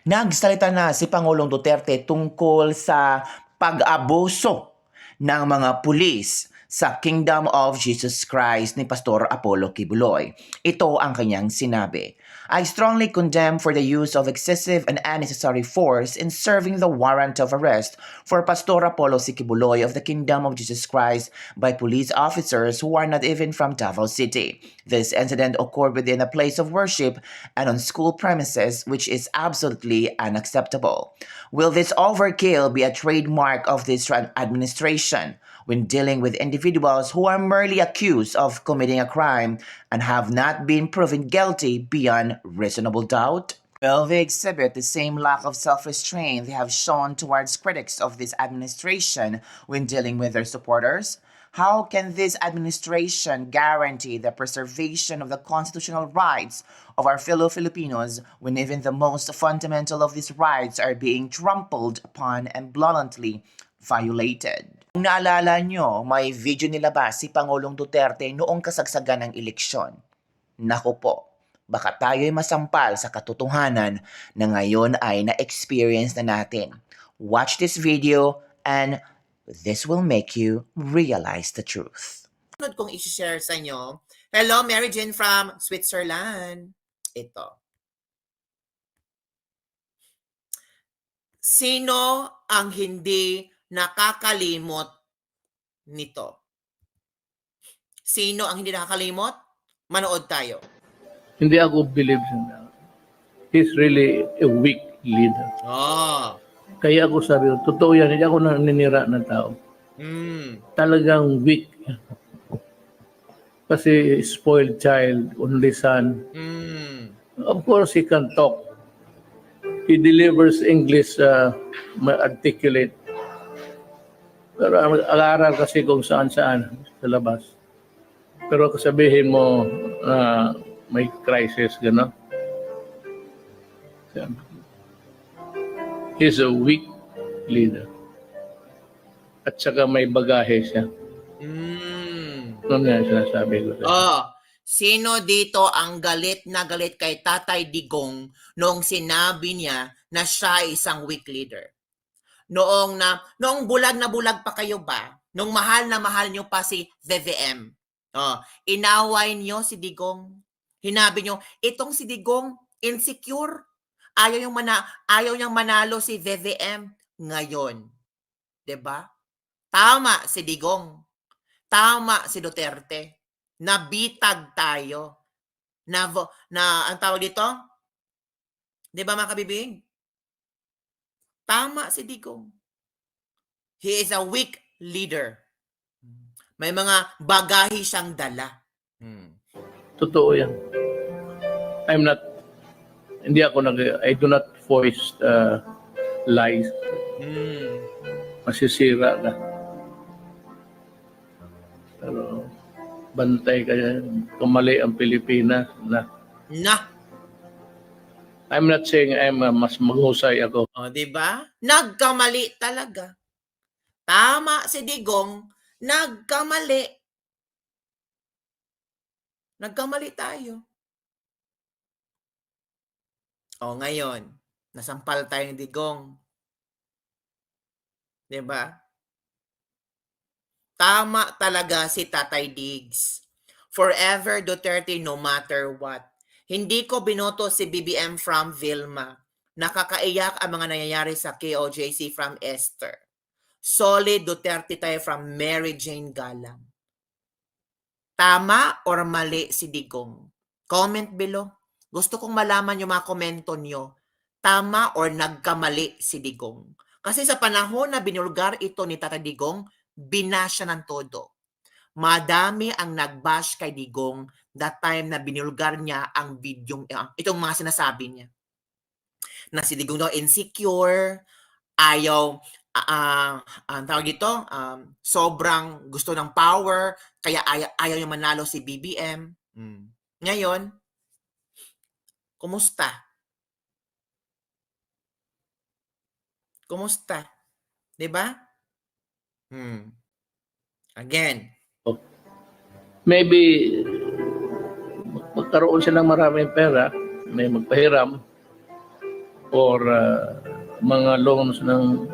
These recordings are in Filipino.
Nagsalita na si Pangulong Duterte tungkol sa pag-abuso ng mga pulis sa Kingdom of Jesus Christ ni Pastor Apollo Kibuloy. Ito ang kanyang sinabi. I strongly condemn for the use of excessive and unnecessary force in serving the warrant of arrest for Pastor Apollo Kibuloy of the Kingdom of Jesus Christ by police officers who are not even from Davao City. This incident occurred within a place of worship and on school premises, which is absolutely unacceptable. Will this overkill be a trademark of this administration when dealing with individuals who are merely accused of committing a crime and have not been proven guilty beyond reasonable doubt? Well, they exhibit the same lack of self-restraint they have shown towards critics of this administration when dealing with their supporters. How can this administration guarantee the preservation of the constitutional rights of our fellow Filipinos when even the most fundamental of these rights are being trampled upon and blatantly violated? Kung naalala nyo, may video nilabas si Pangulong Duterte noong kasagsagan ng eleksyon. Naku po, baka tayo'y masampal sa katotohanan na ngayon ay na-experience na natin. Watch this video and this will make you realize the truth. Sunod kong i-share sa inyo. Hello, Mary Jane from Switzerland. Ito. Sino ang hindi nakakalimot nito? Sino ang hindi nakakalimot? Manood tayo. Hindi ako believe na. He's really a weak leader. Oh. Kaya ako sabi, totoo yan, hindi ako naninira ng tao. Talagang weak. Kasi spoiled child, only son. Of course, he can talk. He delivers English articulate. Pero ang-aral kasi kung saan-saan sa labas. Pero kasabihin mo na may crisis, gano'n. He's a weak leader. At saka may bagahe siya. Ano nga sinasabi ko? Sino dito ang galit na galit kay Tatay Digong noong sinabi niya na siya ay isang weak leader? Noong bulag na bulag pa kayo ba? Noong mahal na mahal nyo pa si VVM. Inaway nyo si Digong. Hinabi nyo, itong si Digong, insecure. Ayaw niyang manalo si VVM ngayon. 'Di ba? Tama si Digong. Tama si Duterte. Nabitag tayo. Ang tawag dito? 'Di ba mga kabibing? Tama si Digong. He is a weak leader. May mga bagahe siyang dala. Totoo yan. I do not voice lies. Masisira ka. Pero bantay ka yan. Kumali ang Pilipinas na. I'm not saying mas maghusay ako. Diba? Nagkamali talaga. Tama si Digong, nagkamali. Nagkamali tayo. Ngayon, nasampal tayo ni Digong. Diba? Tama talaga si Tatay Diggs. Forever Duterte no matter what. Hindi ko binoto si BBM from Vilma. Nakakaiyak ang mga nangyayari sa KOJC from Esther. Solid Duterte tayo from Mary Jane Galang. Tama or mali si Digong? Comment below. Gusto kong malaman yung mga komento nyo. Tama or nagkamali si Digong? Kasi sa panahon na binulgar ito ni Tata Digong, binasya ng todo. Madami ang nagbash kay Digong that time na binulgar niya ang video, itong mga sinasabi niya. Na si Digong daw insecure, ayaw, tawag dito, sobrang gusto ng power, kaya ayaw yung manalo si BBM. Ngayon, kumusta? Kumusta? 'Di ba? Again. Maybe magkaroon siya ng maraming pera, may magpahiram, or mga loans ng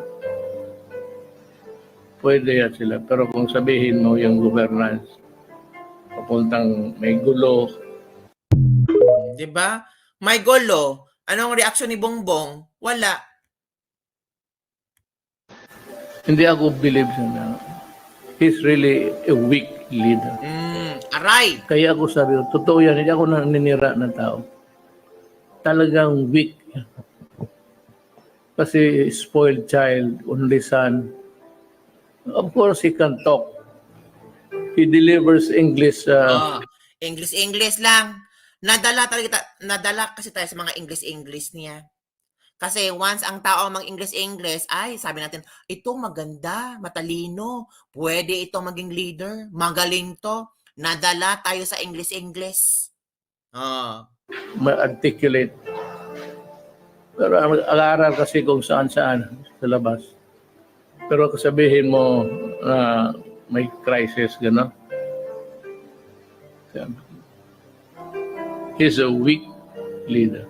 pwede yan sila. Pero kung sabihin mo yung governance, papuntang may gulo, Di ba? May gulo. Anong reaksyon ni Bongbong? Wala. hindi ako believe na he's really a weak leader. Aray. Kaya ako sabi, totoo yan, hindi ako naninira ng tao. Talagang weak. Kasi spoiled child, only son. Of course, he can talk. He delivers English. English lang. Nadala kasi tayo sa mga English niya. Kasi once ang tao mang English, ay sabi natin, ito maganda, matalino, pwede ito maging leader, magaling to. Nadala tayo sa English. Ma-articulate. Pero ang-aral kasi kung saan-saan sa labas. Pero sabihin mo na may crisis, gano'n. He's a weak leader.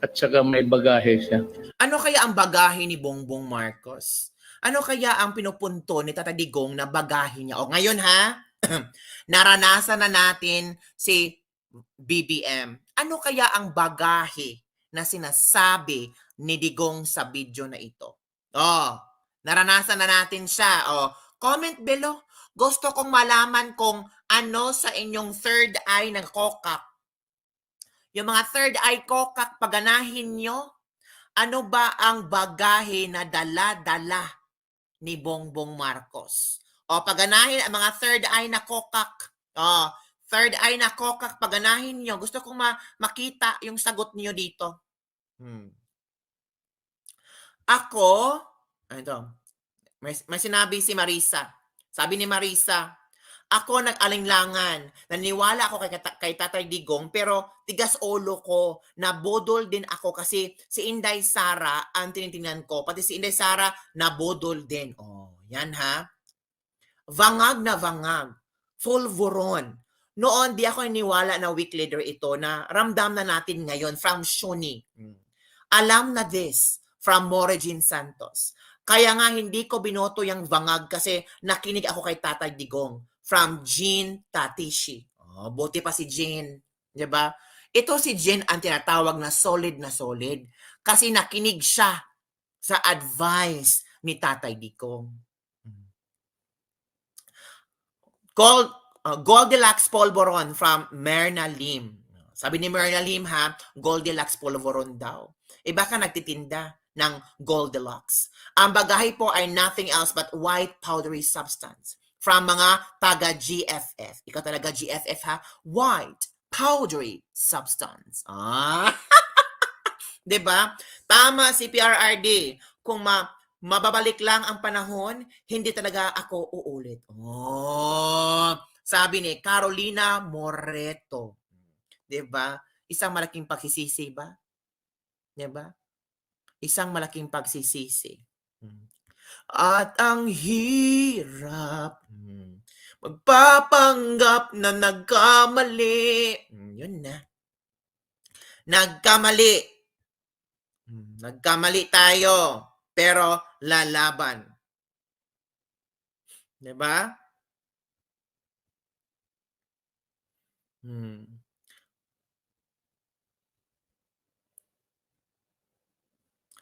At saka may bagahe siya. Ano kaya ang bagahe ni Bongbong Marcos? Ano kaya ang pinupunto ni Tata Digong na bagahe niya? O ngayon ha, naranasan na natin si BBM. Ano kaya ang bagahe na sinasabi ni Digong sa video na ito? Naranasan na natin siya. Comment below. Gusto kong malaman kung ano sa inyong third eye ng kokak. Yung mga third eye kokak, paganahin nyo, ano ba ang bagahe na dala-dala ni Bongbong Marcos? Paganahin ang mga third eye na kokak. Third eye na kokak, paganahin nyo. Gusto kong makita yung sagot niyo dito. Ako, may sinabi si Marisa. Sabi ni Marisa, ako nag-alinglangan. Naniwala ako kay Tatay Digong, pero tigas ulo ko. Nabodol din ako kasi si Inday Sara ang tinitingnan ko. Pati si Inday Sara nabodol din. Yan ha. Vangag na vangag. Fulvoron. Noon, di ako iniwala na weak leader ito na ramdam na natin ngayon from Shuni. Alam na this from Morejin Santos. Kaya nga hindi ko binoto yung vangag kasi nakinig ako kay Tatay Digong. From Jean Tatishi. Buti pa si Jean. Diba? Ito si Jean ang tinatawag na solid kasi nakinig siya sa advice ni Tatay Digong. Goldilocks Polvoron from Myrna Lim. Sabi ni Myrna Lim ha, Goldilocks Polvoron daw. Baka nagtitinda ng Goldilocks. Ang bagahe po ay nothing else but white powdery substance. From mga taga-GFF. Ikaw talaga GFF ha? White, powdery substance. Diba? Tama si PRRD. Kung mababalik lang ang panahon, hindi talaga ako uulit. Sabi ni Carolina Moreto. Diba? Isang malaking pagsisisi ba? Diba? Isang malaking pagsisisi. At ang hirap magpapanggap na nagkamali. Yun na. Nagkamali. Nagkamali tayo. Pero lalaban. Diba?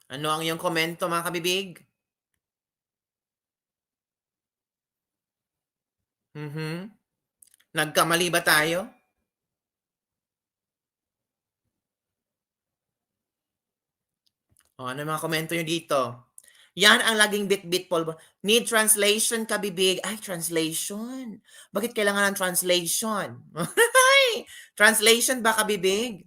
Ano ang iyong komento mga kabibig? Nagkamali ba tayo? Ano mga komento nyo dito? Yan ang laging bit-bit, Paul. Need translation, kabibig. Ay, translation. Bakit kailangan ng translation? Translation ba, kabibig?